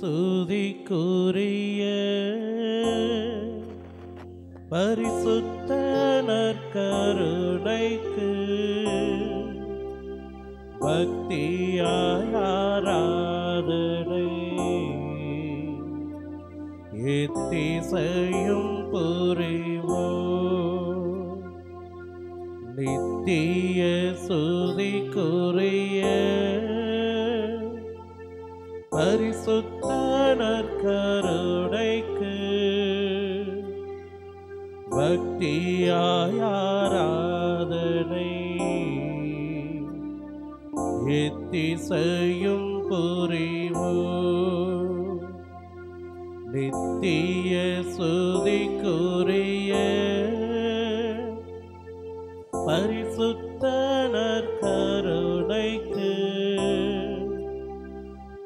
ஸ்துதிக்குரிய பரிசுத்த நற்கருணைக்கு பக்தியாய் ஆராதனை எத்திசையும் புரிவோம். நித்திய ஸ்துதிக்குரிய பரிசுத்த நற்கருணைக்கு பக்தியாய் ஆராதனை எத்திசையும் புரிவோம். நித்திய ஸ்துதிக்குரிய பரிசுத்த நற்கருணைக்கு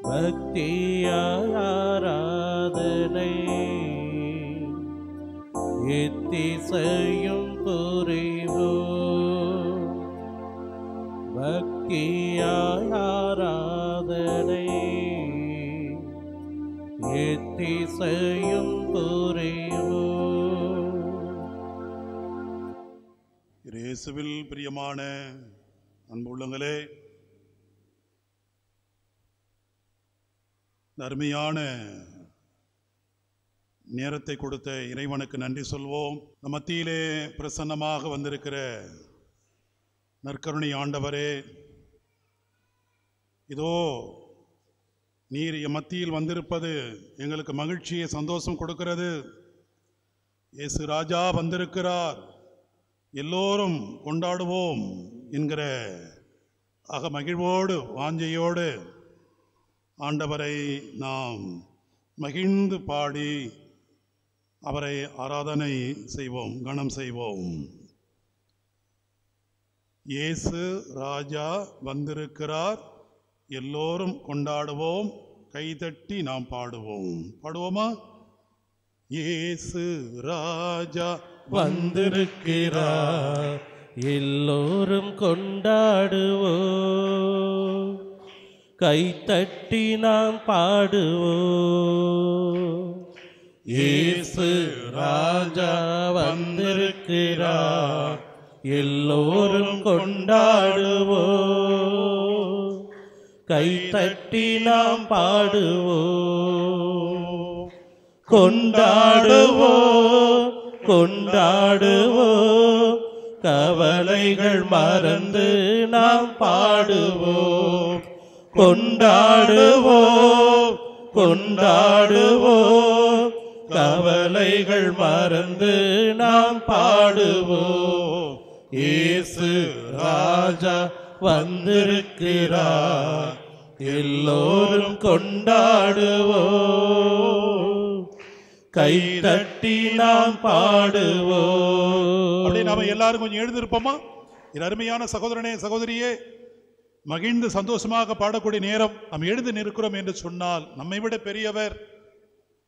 பக்தியாய் ஆராதனை எத்திசையும் புரிவோம். பக்தியாய் ஆராதனை எத்திசையும் புரிவோம். இயேசுவில் பிரியமான அன்புள்ளங்களே, அருமையான நேரத்தை கொடுத்த இறைவனுக்கு நன்றி சொல்வோம். நம் மத்தியிலே பிரசன்னமாக வந்திருக்கிற நற்கருணை ஆண்டவரே, இதோ நீர் என் மத்தியில் வந்திருப்பது எங்களுக்கு மகிழ்ச்சியை சந்தோஷம் கொடுக்கிறது. இயேசு ராஜா வந்திருக்கிறார், எல்லோரும் கொண்டாடுவோம் என்கிற மகிழ்வோடு வாஞ்சையோடு ஆண்டவரை நாம் மகிழ்ந்து பாடி அவரை ஆராதனை செய்வோம், கணம் செய்வோம். இயேசு ராஜா வந்திருக்கிறார், எல்லோரும் கொண்டாடுவோம், கைதட்டி நாம் பாடுவோம். பாடுவோமா? இயேசு ராஜா வந்திருக்கிறார், எல்லோரும் கொண்டாடுவோம், கைதட்டி நாம் பாடுவோம். இயேசு ராஜா வந்திருக்கிறார், எல்லோரும் கொண்டாடுவோம், கைதட்டி நாம் பாடுவோம். கொண்டாடுவோம் கொண்டாடுவோம், கவலைகள் மறந்து நாம் பாடுவோம். கொண்டாடுவோம் கொண்டாடுவோம், கவலைகள் மறந்து நாம் பாடுவோம். இயேசு ராஜா வந்திருக்கிறார், எல்லோரும் கொண்டாடுவோம், கைதட்டி நாம் பாடுவோம். அப்படி நாம எல்லாரும் கொஞ்சம் எழுந்திருப்போமா? இது அருமையான சகோதரனே சகோதரியே, மகிழ்ந்து சந்தோஷமாக பாடக்கூடிய நேரம். நாம் எழுந்து நிற்கிறோம் என்று சொன்னால் நம்மை விட பெரியவர்,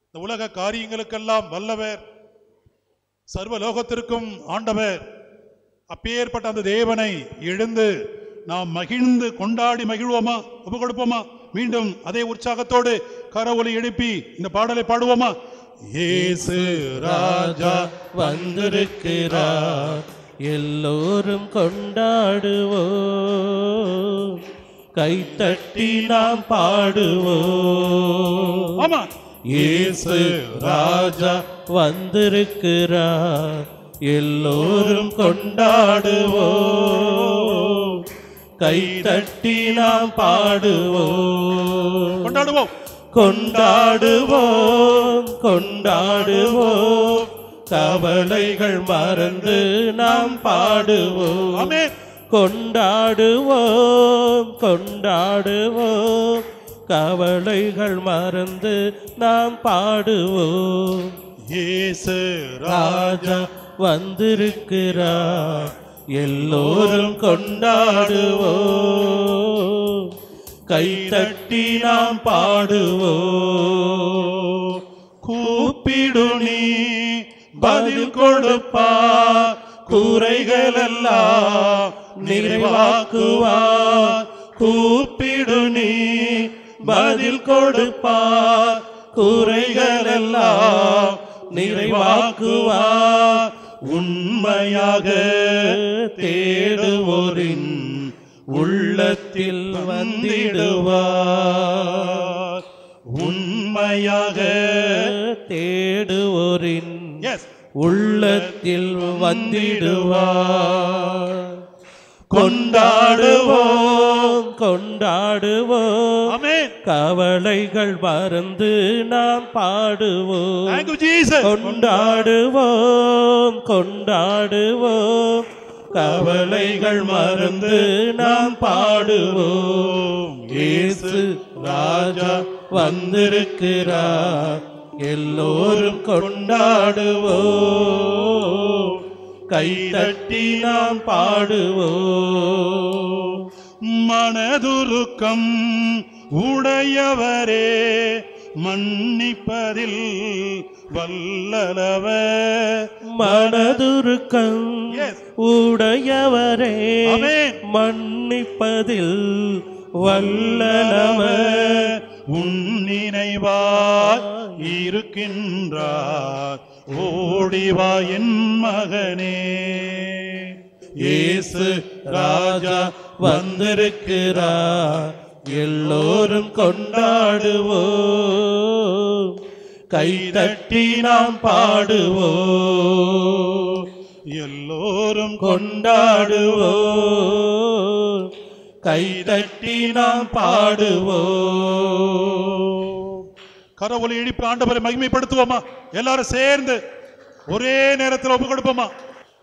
இந்த உலக காரியங்களுக்கெல்லாம் வல்லவர், சர்வலோகத்திற்கும் ஆண்டவர். அப்பேற்பட்ட அந்த தேவனை எழுந்து நாம் மகிழ்ந்து கொண்டாடி மகிழ்வோமா? ஒப்பு கொடுப்போமா? மீண்டும் அதே உற்சாகத்தோடு கரவொலி எழுப்பி இந்த பாடலை பாடுவோமா? இயேசு ராஜா வந்திருக்கிறார், எல்லோரும் கொண்டாடுவோம், கைதட்டி நாம் பாடுவோம். ஆமா, இயேசு ராஜா வந்திருக்கிறார், எல்லோரும் கொண்டாடுவோம், கைதட்டி நாம் பாடுவோம். கொண்டாடுவோம் கொண்டாடுவோம் கொண்டாடுவோம், கவலைகள் மறந்து நாம் பாடுவோம். ஆமென். கொண்டாடுவோம் கொண்டாடுவோம், கவலைகள் மறந்து நாம் பாடுவோம். இயேசு ராஜா வந்திருக்கிறார், எல்லோரும் கொண்டாடுவோம், கைதட்டி நாம் பாடுவோம். கூப்பிடு நீ பதில் கொடுப்பார், குறைகளெல்லாம் நிறைவாக்குவார். கூப்பிடு நீ பதில் கொடுப்பார். குறைகளெல்லாம் நிறைவாக்குவார். உண்மையாக தேடுவோரின் உள்ளத்தில் வந்திடுவார். உண்மையாக தேடுவோரின் உள்ளத்தில் வந்திடுவார். கொண்டாடுவோம் கொண்டாடுவோம், ஆமென். கவலைகள் மறந்து நாம் பாடுவோம். Thank you, Jesus. கொண்டாடுவோம் கொண்டாடுவோம், கவலைகள் மறந்து நாம் பாடுவோம். இயேசு ராஜா வந்திருக்கிறார், எல்லோரும் கொண்டாடுவோம். கைதட்டி நாம் பாடுவோம். மனதுருக்கம் உடையவரே, மன்னிப்பதில் வல்லவர். மனதுருக்கம் உடையவரே, ஆமென். மன்னிப்பதில் வல்லவர். உன் நினைவாய் இருக்கின்றார், ஓடிவா என் மகனே. இயேசு ராஜா வந்திருக்கிறார், எல்லோரும் கொண்டாடுவோம். கைதட்டி நாம் பாடுவோம். எல்லோரும் கொண்டாடுவோம். கைதட்டி நாம் பாடுவோம். கரவொலி எழுப்பி ஆண்டவரை மகிமைப்படுத்துவோமா? எல்லாரும் சேர்ந்து ஒரே நேரத்தில் ஒப்பு கொடுப்போமா?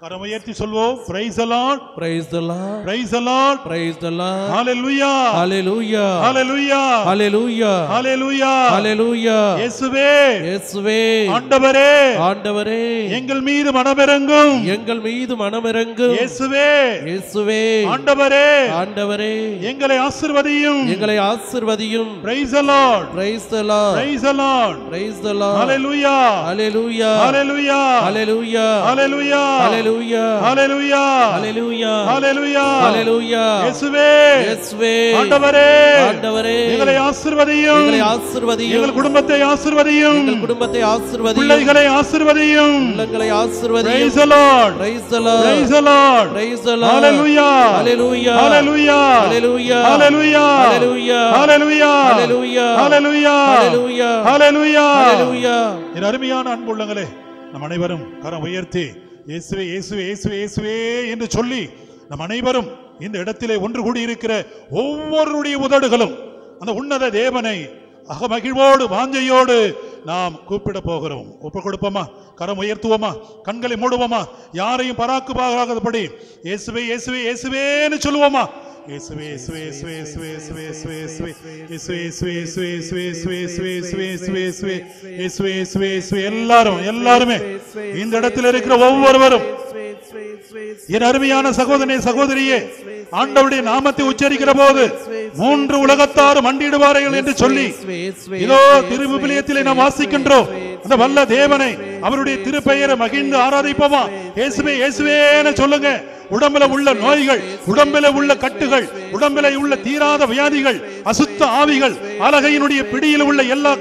கரம் உயர்த்தி சொல்வோம். Praise the Lord, Praise the Lord, Praise the Lord, Praise the Lord. Hallelujah, Hallelujah, Hallelujah, Hallelujah, Hallelujah, Hallelujah. இயேசுவே, இயேசுவே, ஆண்டவரே, ஆண்டவரே, எங்கள் மீது மனமிரங்கும். எங்கள் மீது மனமிரங்கும். இயேசுவே, இயேசுவே, ஆண்டவரே, ஆண்டவரே, எங்களை ஆசீர்வதியும். எங்களை ஆசீர்வதியும். Praise the Lord, Praise the Lord, Praise the Lord, Praise the Lord. Hallelujah, Hallelujah, Hallelujah, Hallelujah, Hallelujah, Hallelujah, Hallelujah, Hallelujah, Hallelujah, Hallelujah. இயேசுவே, இயேசுவே, ஆண்டவரே, ஆண்டவரே, எங்களை ஆசீர்வதியும். எங்களை ஆசீர்வதியும். எங்கள் குடும்பத்தை ஆசீர்வதியும். எங்கள் குடும்பத்தை ஆசீர்வதியும். பிள்ளைகளை ஆசீர்வதியும். உள்ளங்களை ஆசீர்வதியும். Praise the Lord, Praise the Lord, Praise the Lord, Praise the Lord. Hallelujah, Hallelujah, Hallelujah, Hallelujah, Hallelujah, Hallelujah, Hallelujah, Hallelujah, Hallelujah, Hallelujah, Hallelujah. Hallelujah. என் அருமையான அன்புள்ளங்களே, நம் அனைவரும் கரம் உயர்த்தி இயேசுவே இயேசுவே இயேசுவே இயேசுவே என்று சொல்லி நம் அனைவரும் இந்த இடத்திலே ஒன்று கூடி இருக்கிற ஒவ்வொருடைய உதடுகளும் அந்த உன்னத தேவனை அகமகிழ்வோடு வாஞ்சையோடு நாம் கூப்பிட போகிறோம். ஒப்பு கொடுப்போமா? கரம் உயர்த்துவோமா? கண்களை மூடுவோமா? யாரையும் பராக்குபாகாதபடி இயேசுவே இயேசுவே இயேசுவேன்னு சொல்லுவோமா? இயேசுவே இயேசுவே இயேசுவே இயேசுவே இயேசுவே இயேசுவே இயேசுவே இயேசுவே இயேசுவே இயேசுவே இயேசுவே இயேசுவே இயேசுவே இயேசுவே இயேசுவே இயேசுவே இயேசுவே எல்லாருமே இந்த இடத்தில் இருக்கிற ஒவ்வொருவரும் என் அருமையான சகோதரனே சகோதரியே, ஆண்டவருடைய நாமத்தை உச்சரிக்கிற போது 3 உலகத்தாரும் மண்டிடுவார்கள் என்று சொல்லி இதோ திருவிவிலியத்திலே நாம் வாசிக்கின்றோம். அந்த வல்ல தேவனை அவருடைய திருப்பெயரை மகிழ்ந்து ஆராதிப்போமா? இயேசுவே இயேசுவேன்னு சொல்லுங்க. உடம்பில உள்ள நோய்கள், உடம்பில உள்ள கட்டுகள், உடம்பில உள்ள தீராத வியாதிகள், அசுத்த ஆவிகள், அலகையினுடைய பிடியில் உள்ள எல்லா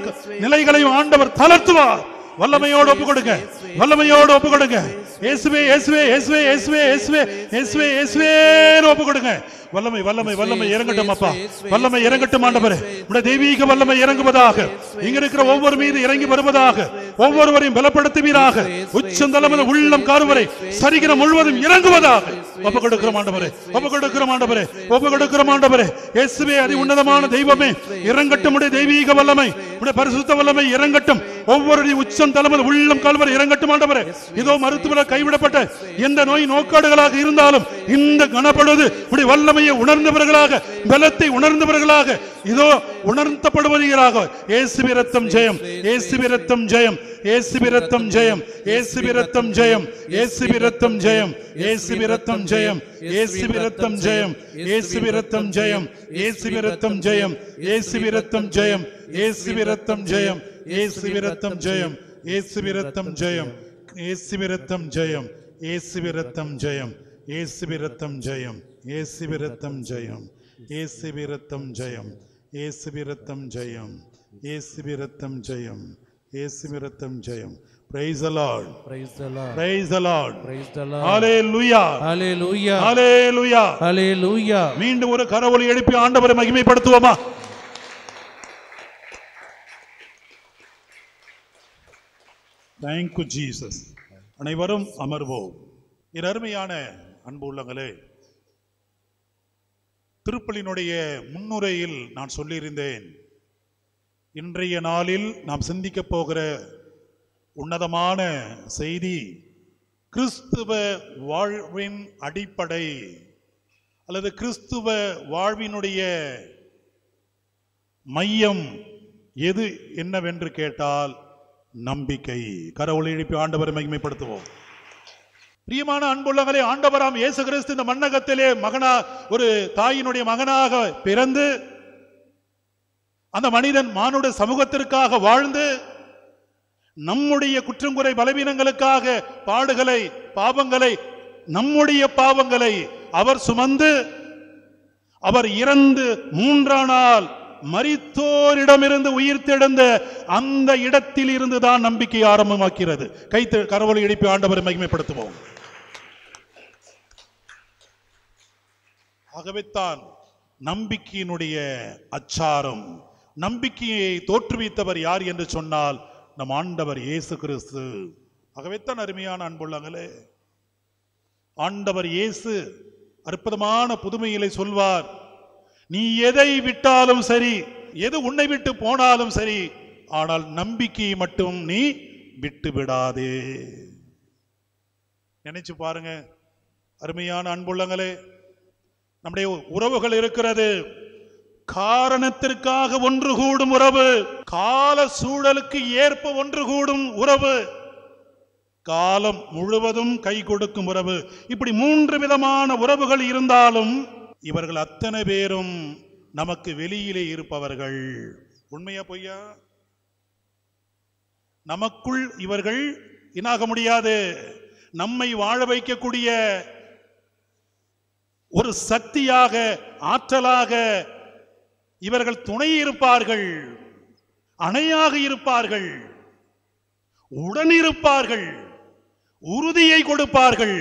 நிலைகளையும் ஆண்டவர் தளர்த்துவார். வல்லமையோடு ஒப்பு கொடுங்க, வல்லமையோடு ஒப்பு கொடுங்க. இயேசுவே இயேசுவே இயேசுவே இயேசுவே இயேசுவே இயேசுவே இயேசுவே ஒப்பு கொடுங்க. வல்லமை வல்லமை வல்லமை இறங்கட்டும் அப்பா, வல்லமை இறங்கட்டும் ஆண்டவரே. உடைய தெய்வீக வல்லமை இறங்குவதாக, இங்க இருக்கிற ஒவ்வொரு மீது இறங்கி வருவதாக, ஒவ்வொருவரையும் பலப்படுத்துவீராக. உச்சந்தலமது உள்ளம் காருவரை சரீரம் முழுவதும் இறங்குவதாக ஒப்பு கொடுக்கிறோம் ஆண்டவரே, ஒப்பு கொடுக்கிறோம் ஆண்டவரே, ஒப்பு கொடுக்கிறோம் ஆண்டவரே. இயேசுவே அதி உன்னதமான தெய்வமே, இறங்கட்டும் உடைய தெய்வீக வல்லமை, உடைய பரிசுத்த வல்லமை இறங்கட்டும். ஒவ்வொரு உச்சம் தலைமது உள்ளம் கால்வரை இறங்கட்டும் ஆண்டவரே. இதோ மருத்துவ கைவிடப்பட்ட எந்த நோய் நோக்காடுகளாக இருந்தாலும் இந்த கனப்படுவது உடைய வல்லமை உணர்ந்தவர்களாக, பலத்தை உணர்ந்தவர்களாக இதோ உணர்த்தப்படுவீராக. இயேசுவின் இரத்தம் ஜெயம், இயேசுவின் இரத்தம் ஜெயம், இயேசுவின் இரத்தம் ஜெயம், இயேசுவின் இரத்தம் ஜெயம், இயேசுவின் இரத்தம் ஜெயம், இயேசுவின் இரத்தம் ஜெயம், இயேசுவின் இரத்தம் ஜெயம், இயேசுவின் இரத்தம் ஜெயம், இயேசுவின் இரத்தம் ஜெயம், இயேசுவின் இரத்தம் ஜெயம், இயேசுவின் இரத்தம் ஜெயம், இயேசுவின் இரத்தம் ஜெயம், இயேசுவின் இரத்தம் ஜெயம், இயேசுவின் இரத்தம் ஜெயம், இயேசுவின் இரத்தம் ஜெயம், இயேசுவின் இரத்தம் ஜெயம், இயேசுவின் இரத்தம் ஜெயம், இயேசுவின் இரத்தம் ஜெயம், இயேசுவின் இரத்தம் ஜெயம், இயேசுவின் இரத்தம் ஜெயம், இயேசுவின் இரத்தம் ஜெயம். Praise the Lord. Praise the Lord. Praise the Lord. Praise the Lord. Hallelujah. Hallelujah. Hallelujah. Hallelujah. மீண்டும் ஒரு கரவொலி எழுப்பி ஆண்டவரை மகிமைப்படுத்துவோமா? Thank you Jesus. அனைவரும் அமர்வோம். என் அருமையான அன்பு உள்ளங்களே, திருப்பலினுடைய முன்னுரையில் நான் சொல்லியிருந்தேன், இன்றைய நாளில் நாம் சிந்திக்க போகிற உன்னதமான செய்தி கிறிஸ்துவ வாழ்வின் அடிப்படை அல்லது கிறிஸ்துவ வாழ்வினுடைய மையம் எது என்னவென்று கேட்டால் நம்பிக்கை. கரவொலி எழுப்பி ஆண்டவரை மகிமைப்படுத்துவோம். பிரியமான அன்புள்ளங்களே, ஆண்டவராம் இயேசு கிறிஸ்து இந்த மண்ணகத்திலே ஒரு தாயினுடைய மகனாக பிறந்து அந்த மனிதன் மானுட சமூகத்திற்காக வாழ்ந்து நம்முடைய குற்றங்குறை பலவீனங்களுக்காக பாடுகளை பாவங்களை நம்முடைய பாவங்களை அவர் சுமந்து அவர் இறந்து 3ஆம் நாள் மரித்தோரிடமிருந்து உயிர் தெழுந்த அந்த இடத்தில் இருந்துதான் நம்பிக்கை ஆரம்பமாக்கிறது. கரவொலி எழுப்பி ஆண்டவரை மகிமைப்படுத்துவோம். ஆகவேத்தான் நம்பிக்கையினுடைய அச்சாரம், நம்பிக்கையை தோற்றுவித்தவர் யார் என்று சொன்னால் நம் ஆண்டவர் இயேசு கிறிஸ்து. ஆகவேத்தான் அருமையான அன்புள்ளங்களே, ஆண்டவர் இயேசு அற்புதமான புதுமையிலே சொல்வார், நீ எதை விட்டாலும் சரி, எது உன்னை விட்டு போனாலும் சரி, ஆனால் நம்பிக்கையை மட்டும் நீ விட்டு விடாதே. நினைச்சு பாருங்க அருமையான அன்புள்ளங்களே, நம்முடைய உறவுகள் இருக்கிறது. காரணத்திற்காக ஒன்று கூடும் உறவு, கால சூழலுக்கு ஏற்ப ஒன்று கூடும் உறவு, காலம் முழுவதும் கை கொடுக்கும் உறவு. இப்படி 3 விதமான உறவுகள் இருந்தாலும் இவர்கள் அத்தனை பேரும் நமக்கு வெளியிலே இருப்பவர்கள். உண்மையா பொய்யா? நமக்குள் இவர்கள் என்னாக முடியாது. நம்மை வாழ வைக்கக்கூடிய ஒரு சக்தியாக, ஆற்றலாக இவர்கள் துணை இருப்பார்கள், அணையாக இருப்பார்கள், உடனிருப்பார்கள், உறுதியை கொடுப்பார்கள்.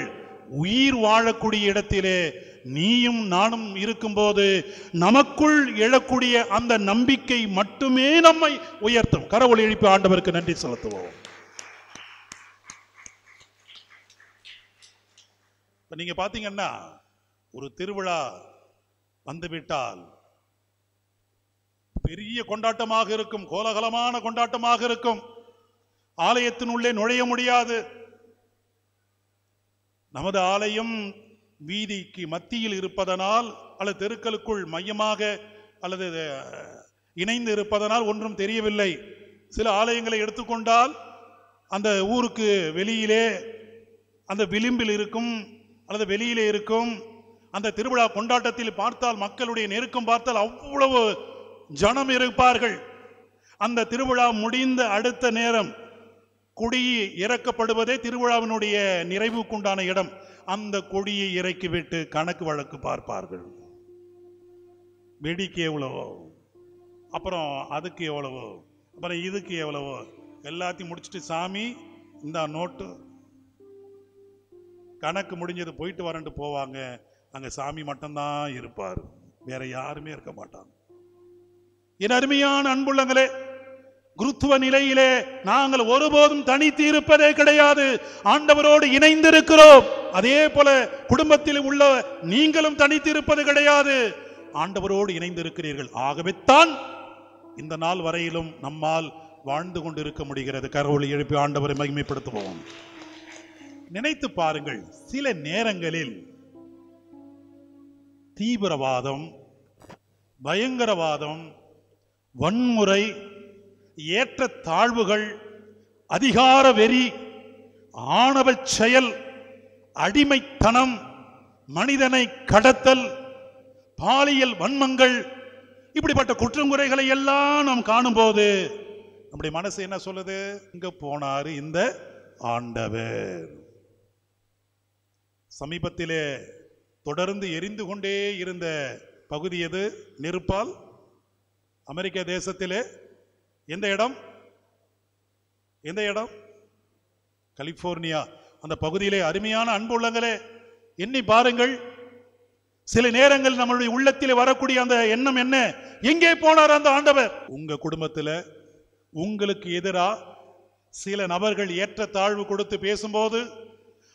உயிர் வாழக்கூடிய இடத்திலே நீயும் நானும் இருக்கும்போது நமக்குள் எழக்கூடிய அந்த நம்பிக்கை மட்டுமே நம்மை உயர்த்தும். கரவொலி எழுப்பி ஆண்டவருக்கு நன்றி செலுத்துவோம். நீங்க பாத்தீங்கன்னா ஒரு திருவிழா வந்துவிட்டால் பெரிய கொண்டாட்டமாக இருக்கும், கோலாகலமான கொண்டாட்டமாக இருக்கும். ஆலயத்தினுள்ளே நுழைய முடியாது. நமது ஆலயம் வீதிக்கு மத்தியில் இருப்பதனால் அல்லது தெருக்களுக்குள் மையமாக அல்லது இணைந்து இருப்பதனால் ஒன்றும் தெரியவில்லை. சில ஆலயங்களை எடுத்துக்கொண்டால் அந்த ஊருக்கு வெளியிலே அந்த விளிம்பில் இருக்கும் அல்லது வெளியிலே இருக்கும். அந்த திருவிழா கொண்டாட்டத்தில் பார்த்தால் மக்களுடைய நெருக்கம் பார்த்தால் அவ்வளவு ஜனம் இருப்பார்கள். அந்த திருவிழா முடிந்த அடுத்த நேரம் கொடி இறக்கப்படுவதே திருவிழாவினுடைய நிறைவுக்குண்டான இடம். அந்த கொடியை இறக்கிவிட்டு கணக்கு வழக்கு பார்ப்பார்கள். வெடிக்கு எவ்வளவோ, அப்புறம் அதுக்கு எவ்வளவோ, அப்புறம் இதுக்கு எவ்வளவோ, எல்லாத்தையும் முடிச்சுட்டு சாமி இந்த நோட்டு கணக்கு முடிஞ்சது போயிட்டு வரண்டு போவாங்க. அங்க சாமி மட்டும்தான் இருப்பார், வேற யாருமே இருக்க மாட்டாங்க. என் அருமையான அன்புள்ளங்களே, குருத்துவ நிலையிலே நாங்கள் ஒருபோதும் தனித்து இருப்பதே கிடையாது. ஆண்டவரோடு இணைந்திருக்கிறோம். அதே போல குடும்பத்தில் உள்ள நீங்களும் தனித்து இருப்பது கிடையாது, ஆண்டவரோடு இணைந்திருக்கிறீர்கள். ஆகவேத்தான் இந்த நாள் வரையிலும் நம்மால் வாழ்ந்து கொண்டிருக்க முடிகிறது. கரவொலி எழுப்பி ஆண்டவரை மகிமைப்படுத்துவோம். நினைத்து பாருங்கள், சில நேரங்களில் தீவிரவாதம், பயங்கரவாதம், வன்முறை, ஏற்ற தாழ்வுகள், அதிகார வெறி, ஆணவ செயல், அடிமைத்தனம், மனிதனை கடத்தல், பாலியல் வன்மங்கள், இப்படிப்பட்ட குற்றங்குறைகளை எல்லாம் நாம் காணும்போது நம்முடைய மனசு என்ன சொல்லுது? இங்க போனாரு இந்த ஆண்டவர். சமீபத்திலே தொடர்ந்து எரிந்து கொண்டே இருந்த பகுதி எது? நெருப்பால் அமெரிக்க தேசத்திலே எந்த இடம்? கலிபோர்னியா அந்த பகுதியிலே அருமையான அன்பு உள்ளங்களே, எண்ணி பாருங்கள். சில நேரங்கள் நம்மளுடைய உள்ளத்திலே வரக்கூடிய அந்த எண்ணம் என்ன? எங்கே போனார் அந்த ஆண்டவர்? உங்க குடும்பத்தில் உங்களுக்கு எதிராக சில நபர்கள் ஏற்ற தாழ்வு கொடுத்து பேசும்போது,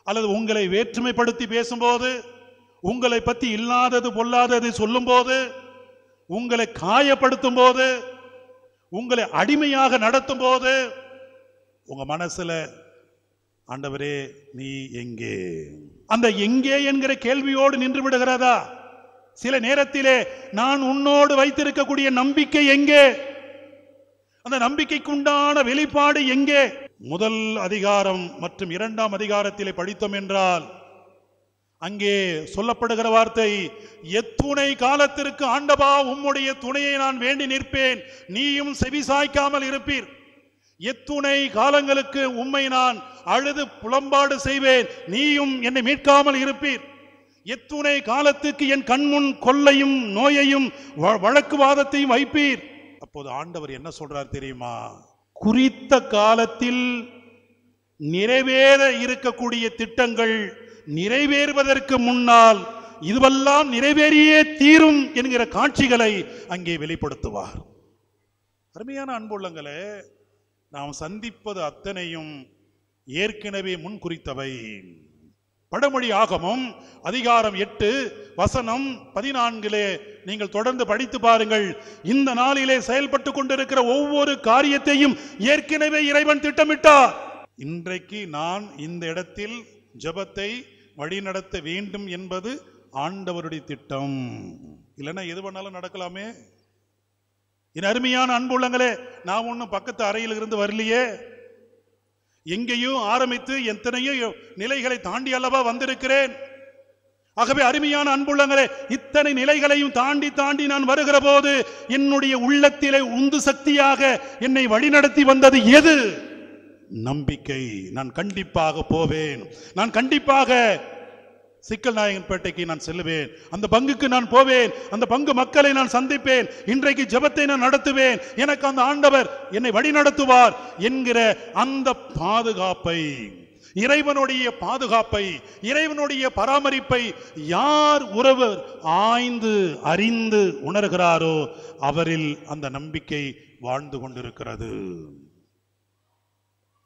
அல்லது உங்களை வேற்றுமைப்படுத்தி பேசும்போது, உங்களை பற்றி இல்லாதது பொல்லாதது சொல்லும் போது, உங்களை காயப்படுத்தும் போது, உங்களை அடிமையாக நடத்தும் போது, உங்க மனசுல ஆண்டவரே நீ எங்கே? அந்த எங்கே என்கிற கேள்வியோடு நின்று விடுகிறதா? சில நேரத்திலே நான் உன்னோடு வைத்திருக்கக்கூடிய நம்பிக்கை எங்கே? அந்த நம்பிக்கைக்கு உண்டான வெளிப்பாடு எங்கே? முதல் அதிகாரம் மற்றும் 2ஆம் அதிகாரத்திலே படித்தோம் என்றால் அங்கே சொல்லப்படுகிற வார்த்தை, எத்துணை காலத்திற்கு ஆண்டவா உம்முடைய துணையை நான் வேண்டி நிற்பேன், நீயும் செவிசாய்க்காமல் இருப்பீர். எத்துணை காலங்களுக்கு உம்மை நான் அழுது புலம்பாடு செய்வேன், நீயும் என்னை மீட்காமல் இருப்பீர். எத்துணை காலத்துக்கு என் கண்முன் கொள்ளையும் நோயையும் வழக்குவாதத்தையும் வைப்பீர். அப்போது ஆண்டவர் என்ன சொல்றார் தெரியுமா? குறித்த காலத்தில் நிறைவேற இருக்கக்கூடிய திட்டங்கள் நிறைவேறுவதற்கு முன்னால் இதுவெல்லாம் நிறைவேறியே தீரும் என்கிற காட்சிகளை அங்கே வெளிப்படுத்துவார். அருமையான அன்புள்ளங்களே, நாம் சந்திப்பது அத்தனையும் ஏற்கனவே முன் குறித்தவை. படமொழி ஆகமம் அதிகாரம் 8 வசனம் 14 நீங்கள் தொடர்ந்து படித்து பாருங்கள். இந்த நாளிலே செயல்பட்டு கொண்டிருக்கிற ஒவ்வொரு காரியத்தையும் ஏற்கனவே இறைவன் திட்டமிட்டார். இன்றைக்கு நான் இந்த இடத்தில் ஜெபத்தை வழிநடத்த வேண்டும் என்பது ஆண்டவருடைய திட்டம். இல்லைன்னா எது வேணாலும் நடக்கலாமே. என் அருமையான அன்புள்ளங்களே, நான் ஒன்னும் பக்கத்து அறையில் இருந்து வரலையே, எங்கேயும் ஆரம்பித்து எத்தனையோ நிலைகளை தாண்டி அல்லவா வந்திருக்கிறேன். ஆகவே அருமையான அன்புள்ளங்களே, இத்தனை நிலைகளையும் தாண்டி தாண்டி நான் வருகிற போது என்னுடைய உள்ளத்திலே உந்து சக்தியாக என்னை வழிநடத்தி வந்தது எது? நம்பிக்கை. நான் கண்டிப்பாக போவேன், நான் கண்டிப்பாக சிக்கல் நாயகன்பேட்டைக்கு நான் செல்லுவேன், அந்த பங்குக்கு நான் போவேன், அந்த பங்கு மக்களை நான் சந்திப்பேன், இன்றைக்கு ஜெபத்தை நான் நடத்துவேன், எனக்கு அந்த ஆண்டவர் என்னை வழி நடத்துவார் என்கிற அந்த பாதுகாப்பை, இறைவனுடைய பாதுகாப்பை, இறைவனுடைய பராமரிப்பை யார் ஒருவர் ஆய்ந்து அறிந்து உணர்கிறாரோ அவரில் அந்த நம்பிக்கை வாழ்ந்து கொண்டிருக்கிறது.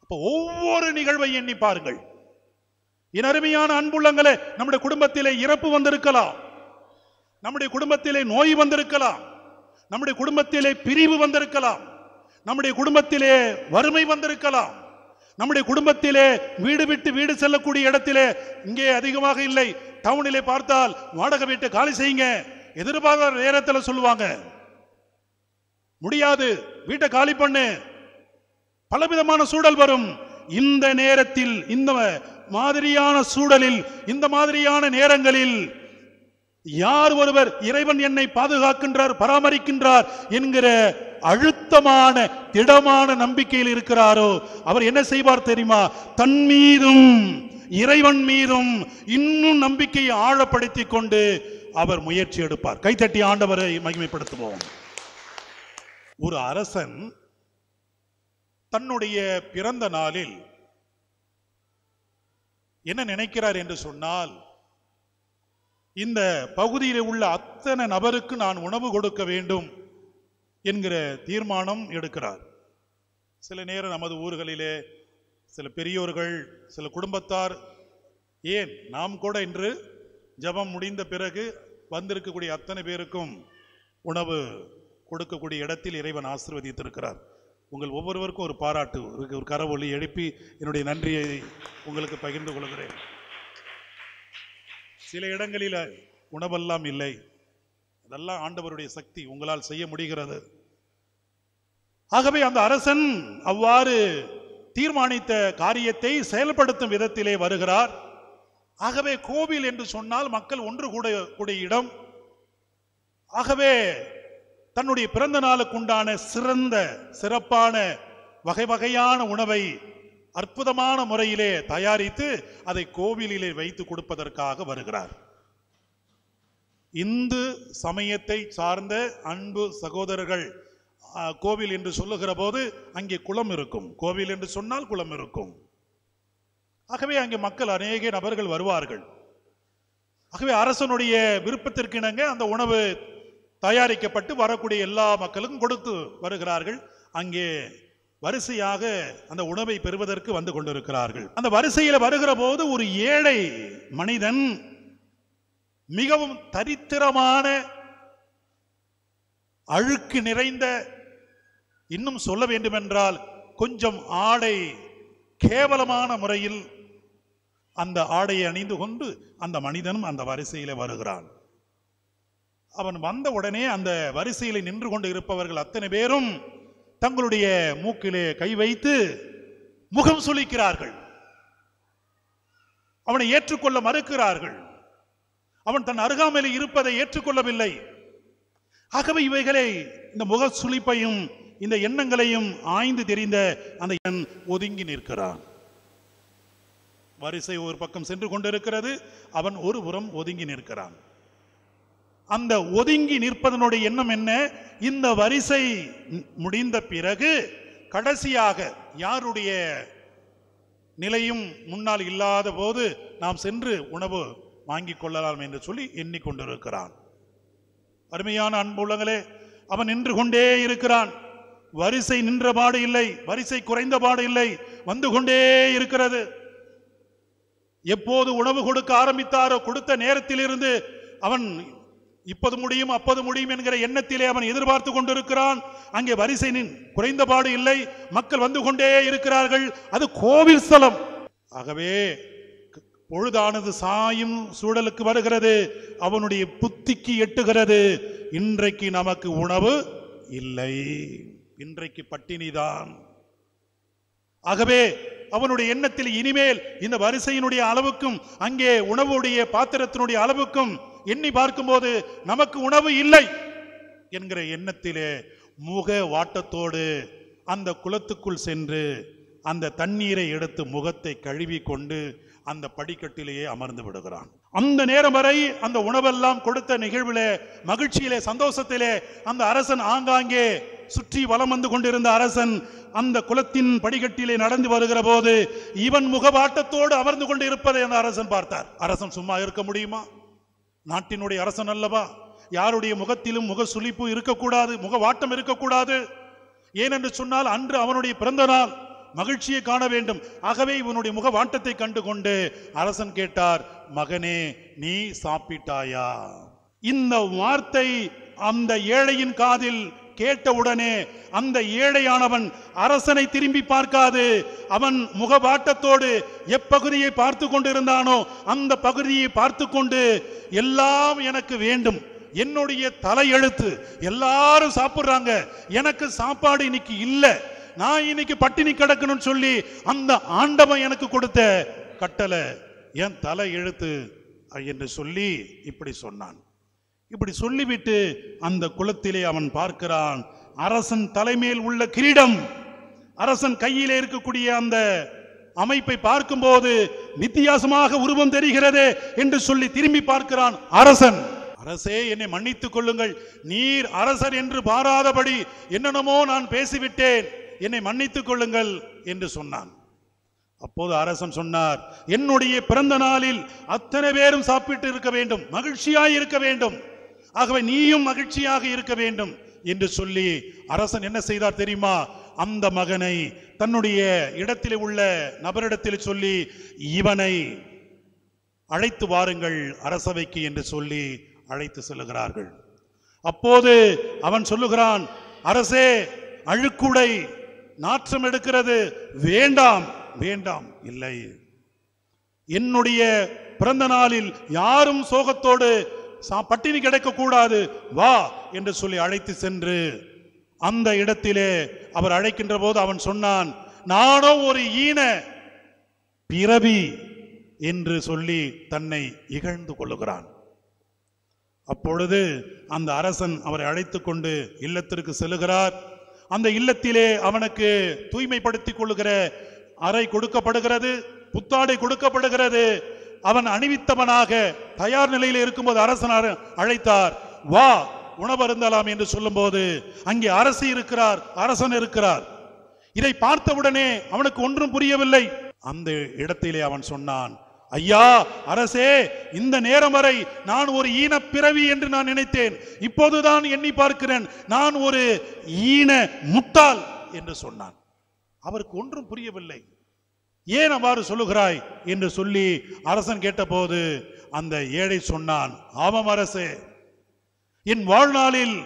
அப்ப ஒவ்வொரு நிகழ்வை எண்ணி பாருங்கள். என் அருமையான அன்புள்ளங்களே, நம்முடைய குடும்பத்திலே இறப்பு வந்திருக்கலாம், நம்முடைய குடும்பத்திலே நோய் வந்திருக்கலாம், நம்முடைய குடும்பத்திலே பிரிவு வந்திருக்கலாம், நம்முடைய குடும்பத்திலே வறுமை வந்திருக்கலாம், நம்முடைய குடும்பத்திலே வீடு விட்டு வீடு செல்லக்கூடிய இடத்திலே இங்கே அதிகமாக இல்லை, டவுனிலே பார்த்தால் வாடகை வீட்டை காலி செய்யுங்க, எதிர்பார்த்த நேரத்தில் சொல்லுவாங்க, முடியாது வீட்டை காலி பண்ணு, பலவிதமான சூழல் வரும். இந்த நேரத்தில், இந்த மாதிரியான சூழலில், இந்த மாதிரியான நேரங்களில் யார் ஒருவர் இறைவன் என்னை பாதுகாக்கின்றார், பராமரிக்கின்றார் என்கிற அழுத்தமான திடமான நம்பிக்கையில் இருக்கிறாரோ அவர் என்ன செய்வார் தெரியுமா? தன் மீதும் இறைவன் மீதும் இன்னும் நம்பிக்கையை ஆழப்படுத்தி கொண்டு அவர் முயற்சி எடுப்பார். கைத்தட்டி ஆண்டவரை மகிமைப்படுத்துவோம். ஒரு அரசன் தன்னுடைய பிறந்த நாளில் என்ன நினைக்கிறார் என்று சொன்னால், இந்த பகுதியில் உள்ள அத்தனை நபருக்கு நான் உணவு கொடுக்க வேண்டும் என்கிற தீர்மானம் எடுக்கிறார். சில நேரம் நமது ஊர்களிலே சில பெரியோர்கள், சில குடும்பத்தார், ஏன் நாம் கூட இன்று ஜெபம் முடிந்த பிறகு வந்திருக்கக்கூடிய அத்தனை பேருக்கும் உணவு கொடுக்கக்கூடிய இடத்தில் இறைவன் ஆசீர்வதித்திருக்கிறார். உங்கள் ஒவ்வொருவருக்கும் ஒரு பாராட்டு, ஒரு கரவொலி எழுப்பி என்னுடைய நன்றியை உங்களுக்கு பகிர்ந்து கொள்கிறேன். சில இடங்களில் உணவெல்லாம் இல்லை, அதெல்லாம் ஆண்டவருடைய சக்தி, உங்களால் செய்ய முடிகிறது. ஆகவே அந்த அரசன் அவ்வாறு தீர்மானித்த காரியத்தை செயல்படுத்தும் விதத்திலே வருகிறார். ஆகவே கோவில் என்று சொன்னால் மக்கள் ஒன்று கூடிய இடம். ஆகவே தன்னுடைய பிறந்த நாளுக்கு உண்டான சிறப்பான வகை வகையான உணவை அற்புதமான முறையிலே தயாரித்து அதை கோவிலிலே வைத்து கொடுப்பதற்காக வருகிறார். இந்து சமயத்தை சார்ந்த அன்பு சகோதரர்கள் கோவில் என்று சொல்லுகிற போது அங்கே குளம் இருக்கும். கோவில் என்று சொன்னால் குளம் இருக்கும். ஆகவே அங்கே மக்கள் அநேக நபர்கள் வருவார்கள். ஆகவே அரசனுடைய விருப்பத்திற்கிணங்க அந்த உணவு தயாரிக்கப்பட்டு வரக்கூடிய எல்லா மக்களுக்கும் கொடுத்து வருகிறார்கள். அங்கே வரிசையாக அந்த உணவை பெறுவதற்கு வந்து கொண்டிருக்கிறார்கள். அந்த வரிசையில் வருகிற போது ஒரு ஏழை மனிதன் மிகவும் தரித்திரமான, அழுக்கு நிறைந்த, இன்னும் சொல்ல வேண்டுமென்றால் கொஞ்சம் ஆடை கேவலமான முறையில் அந்த ஆடையை அணிந்து கொண்டு அந்த மனிதனும் அந்த வரிசையில வருகிறான். அவன் வந்த உடனே அந்த வரிசையில் நின்று கொண்டு இருப்பவர்கள் அத்தனை பேரும் தங்களுடைய மூக்கிலே கை வைத்து முகம் சுளிக்கிறார்கள். அவனை ஏற்றுக்கொள்ள மறுக்கிறார்கள். அவன் தன் அருகாமையில் இருப்பதை ஏற்றுக்கொள்ளவில்லை. ஆகவே இவைகளை, இந்த முக சுளிப்பையும் இந்த எண்ணங்களையும் ஆய்ந்து தெரிந்த அந்த எண் ஒதுங்கி நிற்கிறான். வரிசை ஒரு பக்கம் சென்று கொண்டிருக்கிறது, அவன் ஒரு புறம் ஒதுங்கி நிற்கிறான். அந்த ஒதுங்கி நிற்பதனுடைய எண்ணம் என்ன? இந்த வரிசை முடிந்த பிறகு கடைசியாக யாருடைய நிலையும் முன்னால் இல்லாத போது நாம் சென்று உணவு வாங்கிக் கொள்ளலாம் என்று சொல்லி எண்ணிக்கொண்டிருக்கிறான். அருமையான அன்புள்ளங்களே, அவன் நின்று கொண்டே இருக்கிறான். வரிசை நின்றபாடு இல்லை, வரிசை குறைந்தபாடு இல்லை, வந்து கொண்டே இருக்கிறது. எப்போது உணவு கொடுக்க ஆரம்பித்தாரோ கொடுத்த நேரத்திலிருந்து அவன் இப்போது முடியும் அப்போது முடியும் என்கிற எண்ணத்திலே அவன் எதிர்பார்த்து கொண்டிருக்கிறான். அங்கே வரிசை குறைந்தபாடு இல்லை, மக்கள் வந்து கொண்டே இருக்கிறார்கள். அது கோவில் ஸ்தலம். ஆகவே பொழுதானது சாயும் சூழலுக்கு வருகிறது. அவனுடைய புத்திக்கு எட்டுகிறது, இன்றைக்கு நமக்கு உணவு இல்லை, இன்றைக்கு பட்டினிதான். ஆகவே அவனுடைய எண்ணத்தில் இனிமேல் இந்த வரிசையினுடைய அளவுக்கும் அங்கே உணவுடைய பாத்திரத்தினுடைய அளவுக்கும் எண்ணி பார்க்கும்போது நமக்கு உணவு இல்லை என்கிற எண்ணத்திலே முக வாட்டத்தோடு அந்த குளத்துக்குள் சென்று அந்த தண்ணீரை எடுத்து முகத்தை கழுவி கொண்டு அந்த படிக்கட்டிலேயே அமர்ந்து விடுகிறான். அந்த நேரம் வரை அந்த உணவெல்லாம் கொடுத்த நிகழ்விலே, மகிழ்ச்சியிலே, சந்தோஷத்திலே அந்த அரசன் ஆங்காங்கே சுற்றி வலம் வந்து கொண்டிருந்த அரசன் அந்த குளத்தின் படிக்கட்டிலே நடந்து வருகிற போது இவன் முகவாட்டத்தோடு அமர்ந்து கொண்டு இருப்பதை அந்த அரசன் பார்த்தார். அரசன் சும்மா இருக்க முடியுமா? நாட்டினுடைய அரசன் அல்லவா? யாருடைய முகத்திலும் முக சுளிப்பு இருக்கக்கூடாது, முகவாட்டம் இருக்கக்கூடாது. ஏனென்று சொன்னால் அன்று அவனுடைய பிறந்த நாள், மகிழ்ச்சியை காண வேண்டும். ஆகவே இவனுடைய முக வாட்டத்தை கண்டு கொண்டு அரசன் கேட்டார், மகனே நீ சாப்பிட்டாயா? இந்த வார்த்தை அந்த ஏழையின் காதில் கேட்டவுடனே அந்த ஏழையானவன் அரசனை திரும்பி பார்க்காது, அவன் முகவாட்டத்தோடு எப்பகுதியை பார்த்து கொண்டிருந்தானோ அந்த பகுதியை பார்த்து கொண்டு, எல்லாம் எனக்கு வேண்டும், என்னுடைய தலையெழுத்து, எல்லாரும் சாப்பிடுறாங்க, எனக்கு சாப்பாடு இன்னைக்கு இல்லை, நான் இன்னைக்கு பட்டினி கிடக்கணும்னு சொல்லி அந்த ஆண்டவன் எனக்கு கொடுத்த கட்டளை, என் தலை எழுத்து என்று சொல்லி இப்படி சொன்னான். இப்படி சொல்லிவிட்டு அந்த குளத்திலே அவன் பார்க்கிறான், அரசன் தலைமையில் உள்ள கிரீடம், அரசன் கையிலே இருக்கக்கூடிய அந்த அமைப்பை பார்க்கும்போது வித்தியாசமாக உருவம் தெரிகிறது என்று சொல்லி திரும்பி பார்க்கிறான். அரசன், அரசே என்னை மன்னித்துக் கொள்ளுங்கள், நீர் அரசர் என்று பாராதபடி என்னென்னமோ நான் பேசிவிட்டேன், என்னை மன்னித்துக் கொள்ளுங்கள் என்று சொன்னான். அப்போது அரசன் சொன்னார், என்னுடைய பிறந்த நாளில் அத்தனை பேரும் சாப்பிட்டு இருக்க வேண்டும், மகிழ்ச்சியாய் இருக்க வேண்டும், ஆகவே நீயும் மகிழ்ச்சியாக இருக்க வேண்டும் என்று சொல்லி அரசன் என்ன செய்தார் தெரியுமா? அந்த மகனை தன்னுடைய இடத்திலே உள்ள நபரிடத்தில் சொல்லி, இவனை அழைத்து வாருங்கள் அரசவைக்கு என்று சொல்லி அழைத்து செல்லுகிறார்கள். அப்போது அவன் சொல்லுகிறான், அரசே அழுக்குடை நாற்றம் எடுக்கிறது, வேண்டாம் வேண்டாம், இல்லை, என்னுடைய பிறந்த நாளில் யாரும் சோகத்தோடு பட்டினி கிடைக்க கூடாது, வா என்று சொல்லி அழைத்து சென்று அந்த இடத்திலே அவர் அழைக்கின்ற போது அவன் சொன்னான், நானோ ஒரு ஈன பிறவி என்று சொல்லி தன்னை இகழ்ந்து கொள்ளுகிறான். அப்பொழுது அந்த அரசன் அவரை அழைத்து கொண்டு இல்லத்திற்கு செல்லுகிறார். அந்த இல்லத்திலே அவனுக்கு தூய்மைப்படுத்திக் கொள்ளுகிற அறை கொடுக்கப்படுகிறது, புத்தாடை கொடுக்கப்படுகிறது. அவன் அணிவித்தவனாக தயார் நிலையில் இருக்கும்போது அரசன் அழைத்தார், வா உணவருந்தலாம் என்று சொல்லும்போது அங்கே அரசி இருக்கிறார், அரசன் இருக்கிறார். இதை பார்த்தவுடனே அவனுக்கு ஒன்றும் புரியவில்லை. அந்த இடத்திலே அவன் சொன்னான், ஐயா அரசே, இந்த நேரம் வரை நான் ஒரு ஈன பிறவி என்று நான் நினைத்தேன், இப்போதுதான் எண்ணி பார்க்கிறேன் நான் ஒரு ஈன முட்டாள் என்று சொன்னான். அவருக்கு ஒன்றும் புரியவில்லை. ஏன் அவ்வாறு சொல்லுகிறாய் என்று சொல்லி அரசன் கேட்டபோது அந்த ஏழை சொன்னான், ஆமாம் அரசே, என் வாழ்நாளில்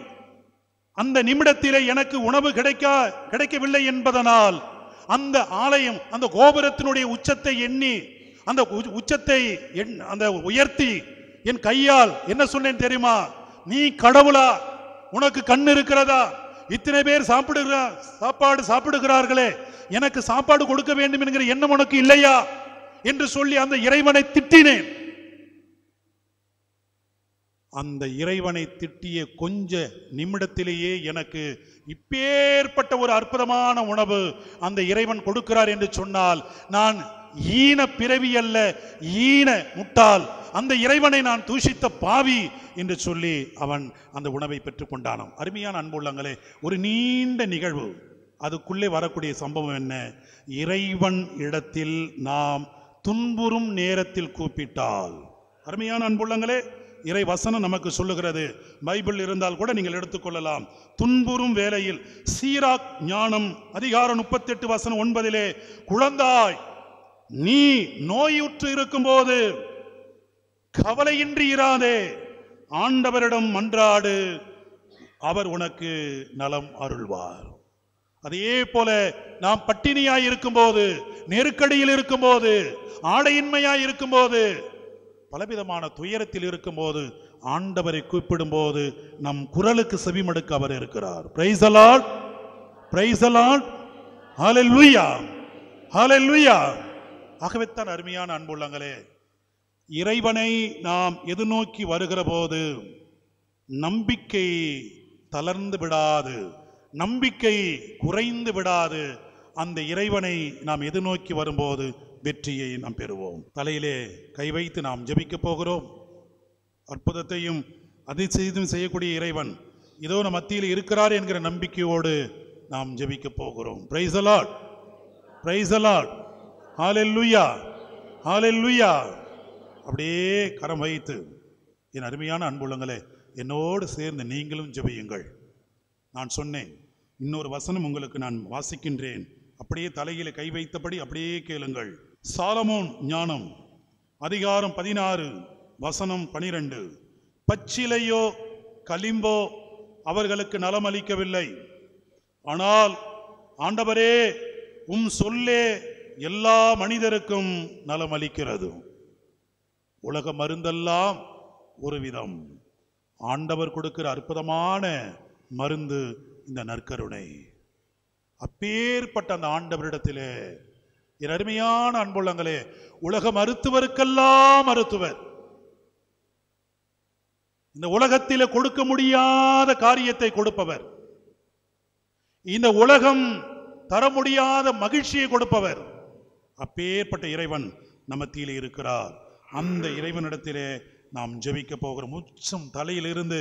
அந்த நிமிடத்திலே எனக்கு உணவு கிடைக்கவில்லை என்பதனால் அந்த ஆலயம், அந்த கோபுரத்தினுடைய உச்சத்தை எண்ணி, அந்த உச்சத்தை அந்த உயர்த்தி என் கையால் என்ன சொன்னேன் தெரியுமா? நீ கடவுளா? உனக்கு கண் இருக்கிறதா? இத்தனை பேர் சாப்பாடு சாப்பிடுகிறார்களே, எனக்கு சாப்பாடு கொடுக்க வேண்டும் என்கிற எண்ணம் உனக்கு இல்லையா என்று சொல்லி அந்த இறைவனை திட்டினேன். அந்த இறைவனை திட்டிய கொஞ்ச நிமிடத்திலேயே எனக்கு இப்பேற்பட்ட ஒரு அற்புதமான உணவு அந்த இறைவன் கொடுக்கிறார் என்று சொன்னால், நான் ஈன பிறவி அல்ல, ஈன முட்டாள், அந்த இறைவனை நான் தூஷித்த பாவி என்று சொல்லி அவன் அந்த உணவை பெற்றுக்கொண்டானாம். அருமையான அன்புள்ளங்களே, ஒரு நீண்ட நிகழ்வு, அதுக்குள்ளே வரக்கூடிய சம்பவம் என்ன? இறைவன் இடத்தில் நாம் துன்புறும் நேரத்தில் கூப்பிட்டால், அருமையான அன்புள்ளங்களே, இறை வசனம் நமக்கு சொல்லுகிறது. பைபிள் இருந்தால் கூட நீங்கள் எடுத்துக்கொள்ளலாம். துன்புறும் வேளையில், சீராக் ஞானம் அதிகாரம் 38 வசனம் 9, குழந்தாய், நீ நோயுற்று இருக்கும் போது கவலையின்றி இராதே, ஆண்டவரிடம் மன்றாடு, அவர் உனக்கு நலம் அருள்வார். அதே போல நாம் பட்டினியாய் இருக்கும்போது, நெருக்கடியில் இருக்கும்போது, ஆடையின்மையாய் இருக்கும்போது, பலவிதமான துயரத்தில் இருக்கும்போது ஆண்டவரை கூப்பிடும் போது நம் குரலுக்கு செவிமடுக்க அவர் இருக்கிறார். Praise the lord, praise the lord, ஹalleluya, ஹalleluya. ஆகவே தான் அருமையான அன்புள்ளங்களே, இறைவனை நாம் எதிர்நோக்கி வருகிற போது நம்பிக்கை தளர்ந்து விடாது, நம்பிக்கை குறைந்து விடாது. அந்த இறைவனை நாம் எதிர்நோக்கி வரும்போது வெற்றியை நாம் பெறுவோம். தலையிலே கை வைத்து நாம் ஜெபிக்க போகிறோம். அற்புதத்தையும் அதிசயத்தையும் செய்யக்கூடிய இறைவன் இதோ நம் மத்தியில் இருக்கிறார் என்கிற நம்பிக்கையோடு நாம் ஜெபிக்க போகிறோம். Praise the lord, praise the lord, ஹalleluya, ஹalleluya. அப்படியே கரம் வைத்து என் அருமையான அன்புள்ளங்களே, என்னோடு சேர்ந்து நீங்களும் ஜெபியுங்கள். நான் சொன்னேன், இன்னொரு வசனம் உங்களுக்கு நான் வாசிக்கின்றேன், அப்படியே தலையில கை வைத்தபடி அப்படியே கேளுங்கள். சாலமோன் ஞானம் அதிகாரம் 16 வசனம் 12, பச்சிலையோ களிம்போ அவர்களுக்கு நலம் அளிக்கவில்லை, ஆனால் ஆண்டவரே உம் சொல்லே எல்லா மனிதருக்கும் நலம் அளிக்கிறது. உலக மருந்தெல்லாம் ஒரு விதம், ஆண்டவர் கொடுக்கிற அற்புதமான மருந்து இந்த நற்கருணை. அப்பேற்பட்ட அந்த ஆண்டவரிடத்திலே என் அருமையான அன்புள்ளங்களே, உலக மருத்துவருக்கெல்லாம் மருத்துவர், இந்த உலகத்திலே கொடுக்க முடியாத காரியத்தை கொடுப்பவர், இந்த உலகம் தர முடியாத மகிழ்ச்சியை கொடுப்பவர், அப்பேற்பட்ட இறைவன் நமத்திலே இருக்கிறார். அந்த இறைவனிடத்திலே நாம் ஜெபிக்க போகிறோம். உச்சம் தலையிலிருந்து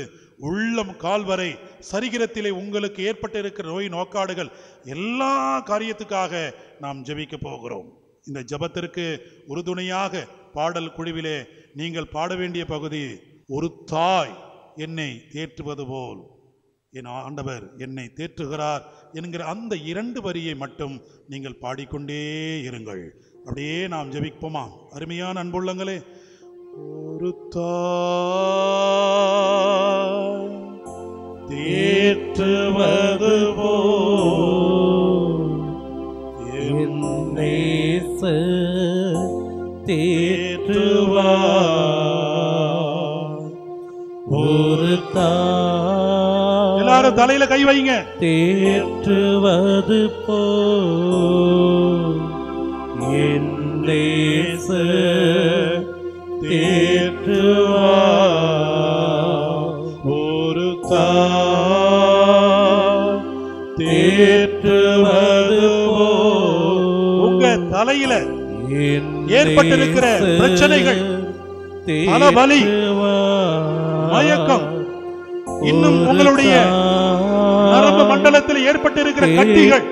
உள்ளம் கால் வரை சரீரத்திலே உங்களுக்கு ஏற்பட்டு இருக்கிற நோய் நோக்காடுகள் எல்லா காரியத்துக்காக நாம் ஜெபிக்க போகிறோம். இந்த ஜெபத்திற்கு உறுதுணையாக பாடல் குழுவிலே நீங்கள் பாட வேண்டிய பகுதி, ஒரு தாய் என்னை தேற்றுவது போல் என் ஆண்டவர் என்னை தேற்றுகிறார் என்கிற அந்த 2 வரியை மட்டும் நீங்கள் பாடிக்கொண்டே இருங்கள். அப்படியே நாம் ஜெபிப்போமா? அருமையான அன்புள்ளங்களே, ஒரு தாய் தேற்றுவது போல் என்னை தேற்றுவார். ஒரு தாய், எல்லாரும் தலையில கை வைங்க, தேற்றுவது போல் என்னை தேற்றுவார். ஒரு தாய் தேற்றுவது போல் உங்க தலையில ஏற்பட்டிருக்கிற பிரச்சனைகள், பலவலி, மயக்கம், இன்னும் உங்களுடைய நரம்பு மண்டலத்தில் ஏற்பட்டிருக்கிற கட்டிகள்,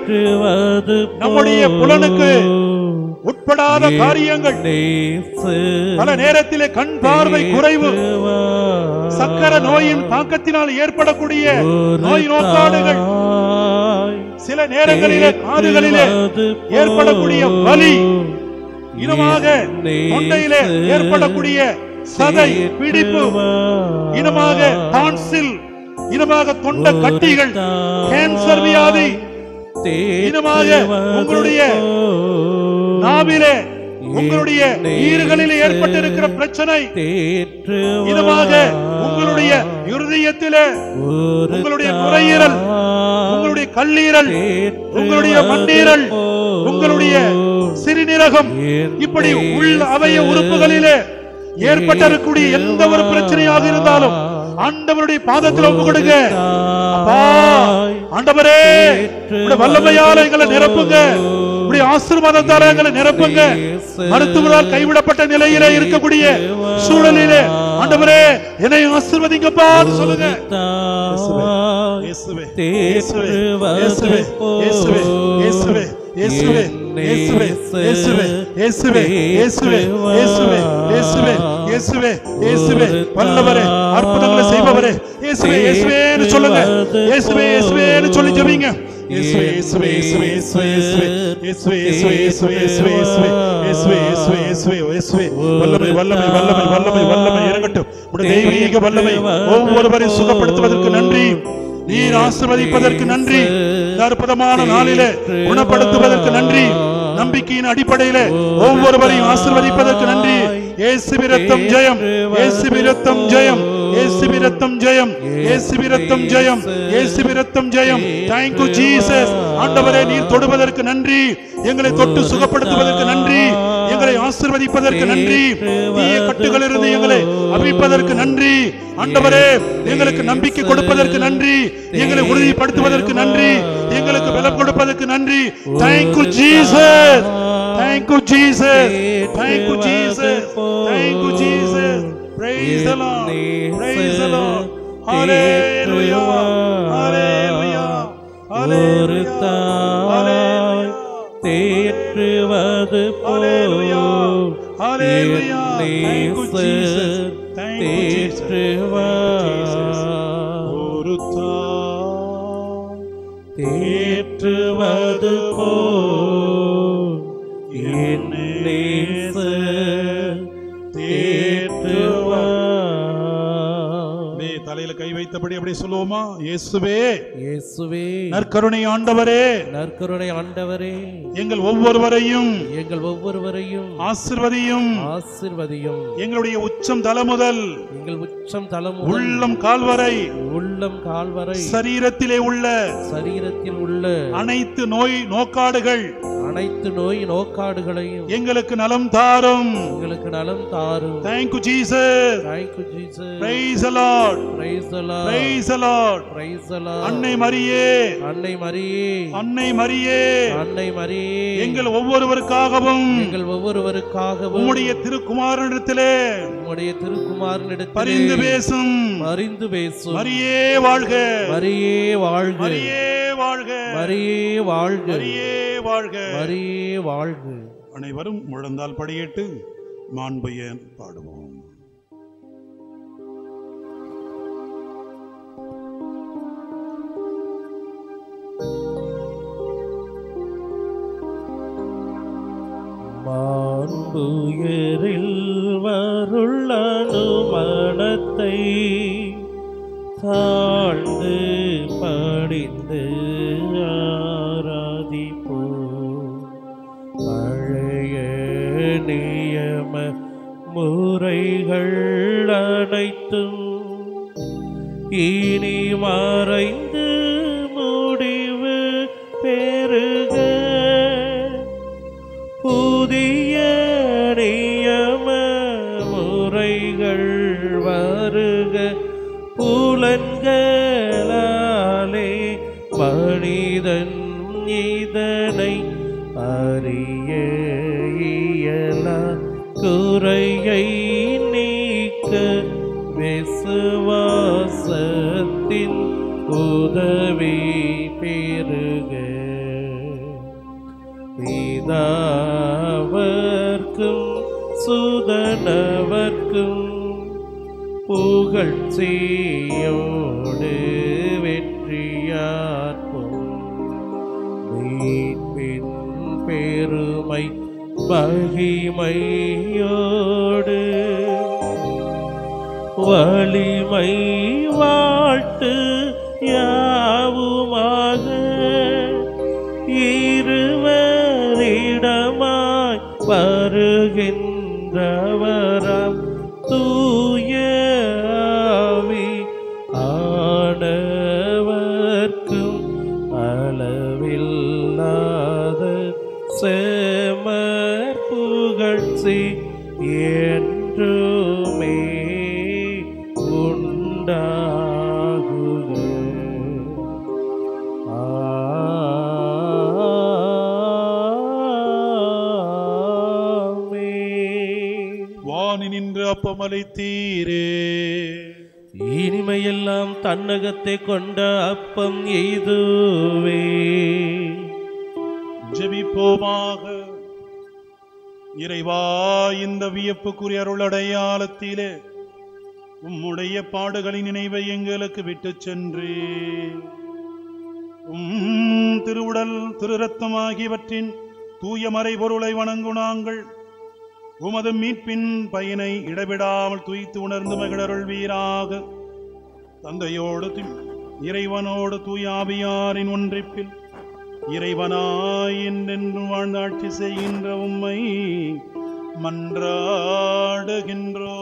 நம்முடைய புலனுக்கு உட்படாத காரியங்கள், பல நேரத்திலே கண் பார்வை குறைவு, சக்கர நோயின் தாக்கத்தினால் ஏற்படக்கூடிய நோய் நோக்காடுகள், சில நேரங்களிலே காதுகளிலே ஏற்படக்கூடிய வலி, இனமாக தொண்டையிலே ஏற்படக்கூடிய சதை பிடிப்பு, இனமாக டான்சில், இனமாக தொண்ட கட்டிகள், கேன்சர் வியாதி, இனமாக உங்களுடைய நாவிலே உங்களுடைய ஈறுகளில் ஏற்பட்டிருக்கிற பிரச்சனை, இனமாக உங்களுடைய இருதயத்திலே, உங்களுடைய நுரையீரல், உங்களுடைய கல்லீரல், உங்களுடைய மண்ணீரல், உங்களுடைய சிறுநீரகம், இப்படி உள்ள அவய உறுப்புகளிலே ஏற்பட்டிருக்கக்கூடிய எந்த ஒரு பிரச்சனையாக இருந்தாலும் ஆண்டவருடைய பாதத்தில் ஒப்பு கொடுங்க. ஆண்டவரே, வல்லமையால எங்களை நிரப்புங்க, ஆசீர்வாதத்தால எங்களை நிரப்புங்க. மருத்துவரால் கைவிடப்பட்ட நிலையிலே இருக்கக்கூடிய சூழலிலே ஆண்டவரே என்னை ஆசீர்வதிங்கப்பா சொல்லுங்க. இயேசுவே, இயேசுவே, இயேசுவே, இயேசுவே, இயேசுவே, இயேசுவே, இயேசுவே, இயேசுவே, இயேசுவே, இயேசுவே, இயேசுவே, இயேசுவே, இயேசுவே, இயேசுவே, வல்லவரே, அற்புதங்களை செய்பவரே, இயேசுவே, இயேசுவேன்னு சொல்லுங்க. இயேசுவே, இயேசுவேன்னு சொல்லி ஜெபிங்க. இயேசுவே, இயேசுவே, இயேசுவே, இயேசுவே, இயேசுவே, இயேசுவே, இயேசுவே, இயேசுவே, இயேசுவே, இயேசுவே, இயேசுவே, இயேசுவே, வல்லமை, வல்லமை, வல்லமை, வல்லமை, வல்லமை இறங்கட்டும். உடைய தெய்வீக வல்லமை ஒவ்வொருவரையும் சுகப்படுத்துவதற்கு நன்றி, நீர் ஆசீர்வதிப்பதற்கு நன்றி, அற்புதமான நாளிலே குணப்படுத்துவதற்கு நன்றி, நம்பிக்கையின் அடிப்படையிலே ஒவ்வொருவரையும் ஆசீர்வதிப்பதற்கு நன்றி. இயேசுவின் இரத்தம் ஜெயம், இயேசுவின் இரத்தம் ஜெயம், இயேசுவின் இரத்தம் ஜெயம், இயேசுவின் இரத்தம் ஜெயம், இயேசுவின் இரத்தம் ஜெயம். Thank you Jesus. ஆண்டவரே, நீர் தொடுவதற்கு நன்றி, எங்களை தொட்டு சுகப்படுத்துவதற்கு நன்றி, எங்களை ஆசீர்வதிப்பதற்கு நன்றி, தீய கட்டுகளிலிருந்து எங்களை அவிழ்ப்பதற்கு நன்றி. ஆண்டவரே, எங்களுக்கு நம்பிக்கை கொடுப்பதற்கு நன்றி, எங்களை உறுதிப்படுத்துவதற்கு நன்றி, எங்களுக்கு பலம் கொடுப்பதற்கு நன்றி. Thank you Jesus. Thank you Jesus. Thank you Jesus. Thank you Jesus. Praise the Lord. Praise the Lord. Hallelujah. Hallelujah. Hallelujah. Hallelujah. தேற்றுவது Hallelujah. Hallelujah. Thank you Jesus. Thank you Jesus. ஒரு தாய் தேற்றுவது போல் என் நேசர் தேற்றுவார். தலையில கை வைத்தபடி அப்படி சொல்லுவோமா? இயேசுவே, இயேசுவே, நற்கருணை ஆண்டவரே, நற்கருணை ஆண்டவரே, எங்கள் ஒவ்வொருவரையும், எங்கள் ஒவ்வொருவரையும் ஆசீர்வதியும், ஆசீர்வதியும். எங்களுடைய உச்சம் தலை முதல், எங்கள் உச்சம் தலை முதல், உள்ளம் கால்வரை, உள்ளம் கால்வரை, சரீரத்திலே உள்ள, சரீரத்தில் உள்ள அனைத்து நோய் நோக்காடுகள், அனைத்து நோய் நோக்காடுகளையும் எங்களுக்கு நலம் தாரும், எங்களுக்கு நலம் தாரும். Thank you Jesus. Thank you Jesus. Praise the Lord. Praise the Lord. Praise the Lord. Praise the Lord. அன்னை மரியே, அன்னை மரியே, அன்னை மரியே, அன்னை மரியே, எங்கள் ஒவ்வொருவருக்காகவும், எங்கள் ஒவ்வொருவருக்காகவும் உம்முடைய திருக்குமாரனிடத்திலே, உம்முடைய திருக்குமாரனிடத்திலே பரிந்து பேசும், பரிந்து பேசும். மரியே வாழ்க, மரியே வாழ்க, மரியே வாழ்க, மரியே வாழ்க, மரியே வாழ்க, மரியே வாழ்க. அனைவரும் முழந்தால் படியிட்டு மாண்புய பாடுவோம். மாண்புயரில் வருள்ளனு மனத்தை தாழ்ந்து படிந்து ஆராதிப்போ. பழைய நியம முறைகள் அனைத்தும் இனி மறைந்து முடிவு பெறுக. புதிய நியம முறைகள் வருக. புலன்களாலே மனிதன் இதனை அறிய இயலா. குறையை நீக்க விசுவாசத்தை தூயாவியாரின் உதவி பெருக பிதாவர்க்கும் சுதனவர்க்கும் புகழ்ச்சியோடு வெற்றியார்க்கும் மீட்பின் பெருமை மகிமையோடு வலிமை வாழ்த்து யாவுமாக இருவரிடமாய் வருகின்றவராம் தூய ஆவி ஆனவர்க்கும் அளவில்லாத செமர் புகழ்ச்சி என்றுமே உண்டாகுக. ஆமென். வானி நின்று அப்பமளித்தீரே, இனிமையெல்லாம் தன்னகத்தை கொண்ட அப்பம் இதுவே. ஜெபிப்போமாக. இறைவா, இந்த வியப்புக்குரிய அருளடையாளத்திலே உம்முடைய பாடுகளின் நினைவை எங்களுக்கு விட்டுச் சென்றே திருவுடல் திரு ரத்தம் ஆகியவற்றின் தூய மறைபொருளை வணங்கு நாங்கள் உமது மீட்பின் பயனை இடைவிடாமல் துய்த்து உணர்ந்து மகிழருள்வீராக. தந்தையோடு இறைவனோடு தூய ஆவியாரின் ஒன்றிப்பில் இறைவனாய் என்றென்று வாழ்ந்தாட்சி செய்கின்ற உம்மை மன்றாடுகின்றோ.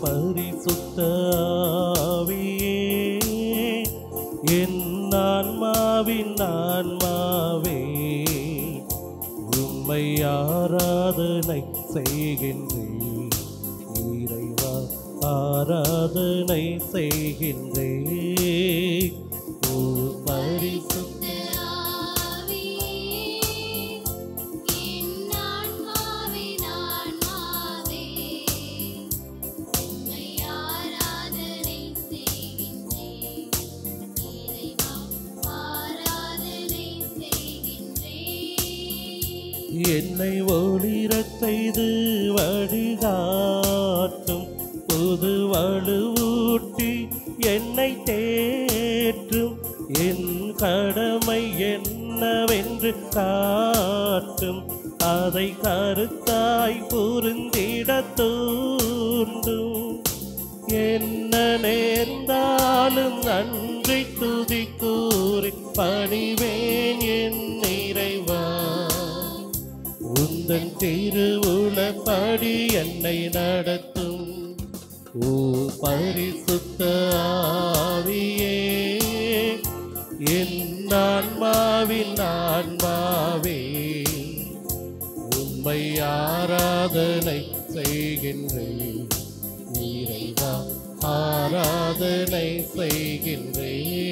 பரிசுத்த ஆவியே, என் ஆன்மாவின் ஆன்மாவே, உம்மை ஆராதனை செய்கின்றேன். இறைவா, ஆராதனை செய்கின்றேன். ஓ பரிசுத்த என்னை ஒளிரச் செய்து வழிகாட்டும் புது வலுவூட்டி என்னை தேற்றும். என் கடமை என்னவென்று காட்டும், அதை கருத்தாய் புரிந்திட தூண்டும். என்ன நேர்ந்தாலும் நன்றி துதி கூறி பணிவேன் என் இறைவா. உந்தன் திருவுளப்படி என்னை நடத்தும். ஓ பரிசுத்த ஆவியே, என் ஆன்மாவின் ஆன்மாவே, உம்மை ஆராதனை செய்கின்றேன். இறைவா, ஆராதனை செய்கின்றேன்.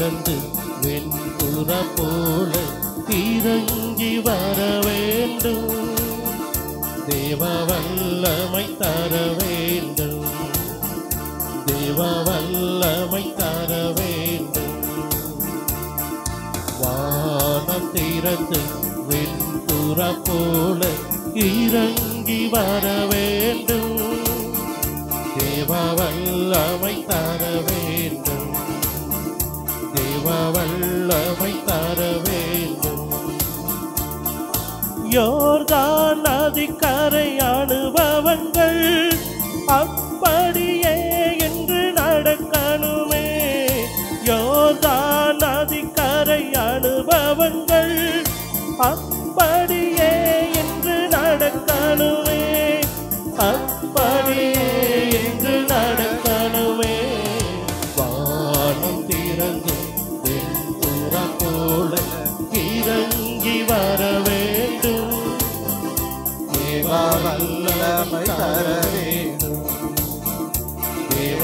திறந்து வெண்புற போல இறங்கி வர வேண்டும். தேவ வல்லமை தர வேண்டும். தேவ வல்லமை தர வேண்டும். வானம் திறந்து வெண்புற போல இறங்கி வர வேண்டும். தேவ வல்லமை தர வேண்டும். தேவ வல்லமை தர வேண்டும். யோர்தான் நதிக்கரை அனுபவங்கள் அப்படியே என்று நடக்கணுமே. யோர்தான் நதிக்கரை அனுபவங்கள் அப்படியே என்று நடக்கணுமே. அப்படியே என்று நடக்கணுமே. வானம் திறந்து வெண்புற போல இறங்கி வர வேண்டும். தேவ வல்லமை தர வேண்டும். தேவ